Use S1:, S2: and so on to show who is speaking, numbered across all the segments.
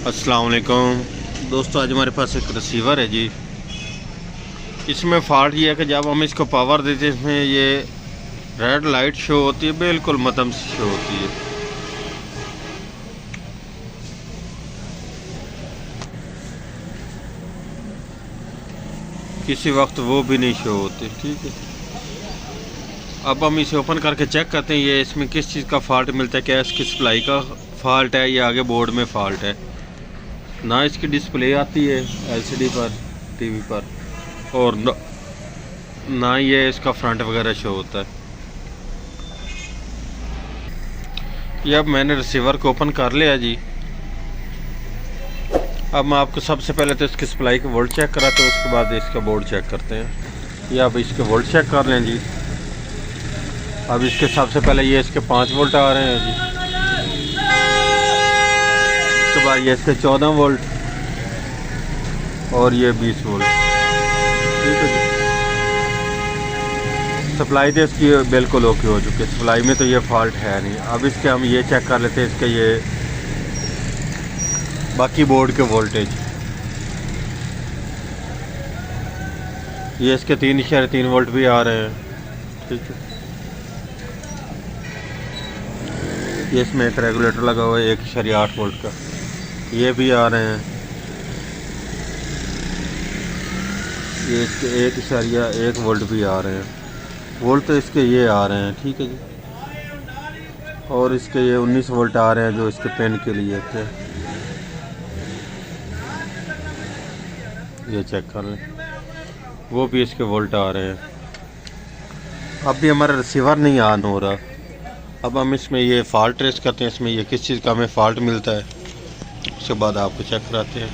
S1: अस्सलाम वालेकुम दोस्तों, आज हमारे पास एक रिसीवर है जी। इसमें फ़ॉल्ट ये है कि जब हम इसको पावर देते हैं इसमें ये रेड लाइट शो होती है, बिल्कुल मध्यम से शो होती है। किसी वक्त वो भी नहीं शो होती। ठीक है, अब हम इसे ओपन करके चेक करते हैं ये इसमें किस चीज़ का फ़ॉल्ट मिलता है। क्या इसकी सप्लाई का फ़ॉल्ट है या आगे बोर्ड में फ़ॉल्ट है। ना इसकी डिस्प्ले आती है एलसीडी पर, टीवी पर, और ना ये इसका फ्रंट वगैरह शो होता है। ये अब मैंने रिसीवर को ओपन कर लिया जी। अब मैं आपको सबसे पहले तो इसकी सप्लाई के वोल्ट चेक कराता हूँ, उसके बाद इसका बोर्ड चेक करते हैं। ये अब इसके वोल्ट चेक कर लें जी। अब इसके सबसे पहले ये इसके 5 वोल्ट आ रहे हैं जी। उसके बाद ये इसके 14 वोल्ट और ये 20 वोल्ट। ठीक है जी, सप्लाई तो इसकी बिल्कुल ओके हो चुकी है। सप्लाई में तो ये फॉल्ट है नहीं। अब इसके हम ये चेक कर लेते हैं इसके ये बाकी बोर्ड के वोल्टेज। ये इसके 3.3 वोल्ट भी आ रहे हैं। ठीक है, ये इसमें एक रेगुलेटर लगा हुआ है 1.8 वोल्ट का, ये भी आ रहे हैं। ये इसके 1.1 वोल्ट भी आ रहे हैं। वोल्ट तो इसके ये आ रहे हैं। ठीक है जी, और इसके ये 19 वोल्ट आ रहे हैं जो इसके पेन के लिए थे। ये चेक कर लें, वो भी इसके वोल्ट आ रहे हैं। अब भी हमारा रिसीवर नहीं ऑन हो रहा। अब हम इसमें ये फॉल्ट ट्रेस करते हैं, इसमें ये किस चीज़ का हमें फॉल्ट मिलता है, उसके बाद आपको चेक कराते हैं।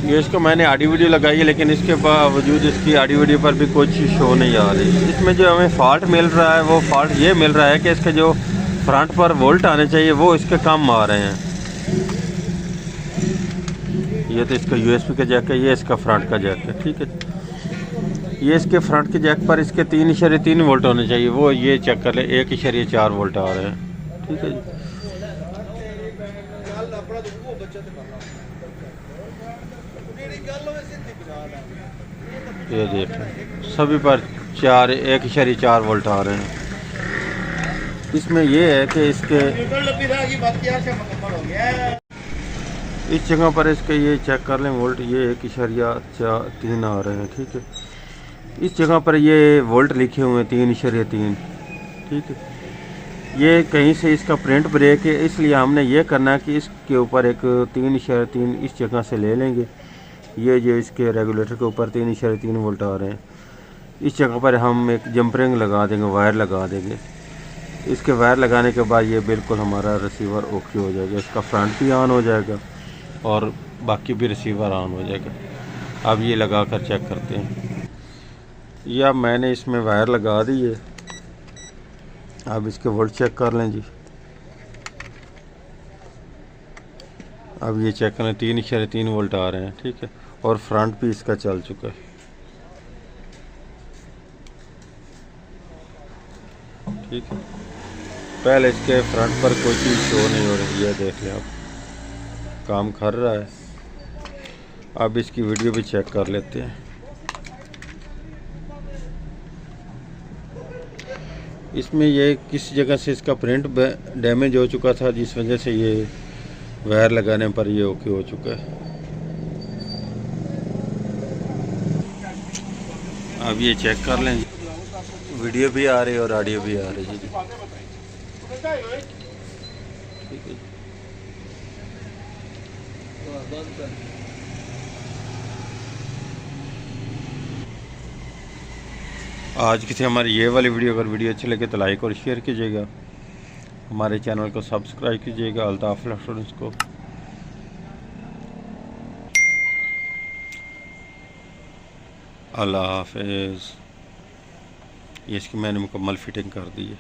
S1: ये इसको मैंने ऑडियो वीडियो लगाई है, लेकिन इसके बावजूद इसकी ऑडियो वीडियो पर भी कुछ शो नहीं आ रही। इसमें जो हमें फॉल्ट मिल रहा है वो फॉल्ट ये मिल रहा है कि इसके जो फ्रंट पर वोल्ट आने चाहिए वो इसके कम आ रहे हैं। ये तो इसका यूएसबी का जैक है, ये इसका फ्रंट का जैक है। ठीक है, ये इसके फ्रंट के जैक पर इसके 3.3 वोल्ट होने चाहिए, वो ये चेक कर ले 1.4 वोल्ट आ रहे हैं। ठीक है जी, ये देखें सभी पर 1.4 वोल्ट आ रहे हैं। इसमें ये है कि इसके इस जगह पर इसके ये चेक कर लें वोल्ट, ये 1.3 आ रहे हैं। ठीक है, इस जगह पर ये वोल्ट लिखे हुए हैं 3.3। ठीक है, ये कहीं से इसका प्रिंट ब्रेक है, इसलिए हमने ये करना है कि इसके ऊपर एक 3.3 इस जगह से ले लेंगे। ये जो इसके रेगुलेटर के ऊपर 3.3 वोल्ट आ रहे हैं, इस जगह पर हम एक जंपरिंग लगा देंगे, वायर लगा देंगे। इसके वायर लगाने के बाद ये बिल्कुल हमारा रिसीवर ओके हो जाएगा। इसका फ्रंट भी ऑन हो जाएगा और बाकी भी रिसीवर ऑन हो जाएगा। अब ये लगा कर चेक करते हैं। या मैंने इसमें वायर लगा दी है। अब इसके वोल्ट चेक कर लें जी। अब ये चेक करें 3.3 वोल्ट आ रहे हैं। ठीक है, और फ्रंट भी इसका चल चुका है। ठीक है, पहले इसके फ्रंट पर कोई चीज़ शो नहीं हो रही है, देख लें आप, काम कर रहा है। अब इसकी वीडियो भी चेक कर लेते हैं। इसमें ये किस जगह से इसका प्रिंट डैमेज हो चुका था, जिस वजह से ये वायर लगाने पर ये ओके हो चुका है। अब ये चेक कर लें, वीडियो भी आ रही है और ऑडियो भी आ रही है जी। ठीक है, आज की थी हमारी ये वाली वीडियो। अगर वीडियो अच्छी लगे तो लाइक और शेयर कीजिएगा, हमारे चैनल को सब्सक्राइब कीजिएगा अल्ताफ इलेक्ट्रॉनिक्स को। अल्लाह हाफिज़। ये इसकी मैंने मुकम्मल फिटिंग कर दी है।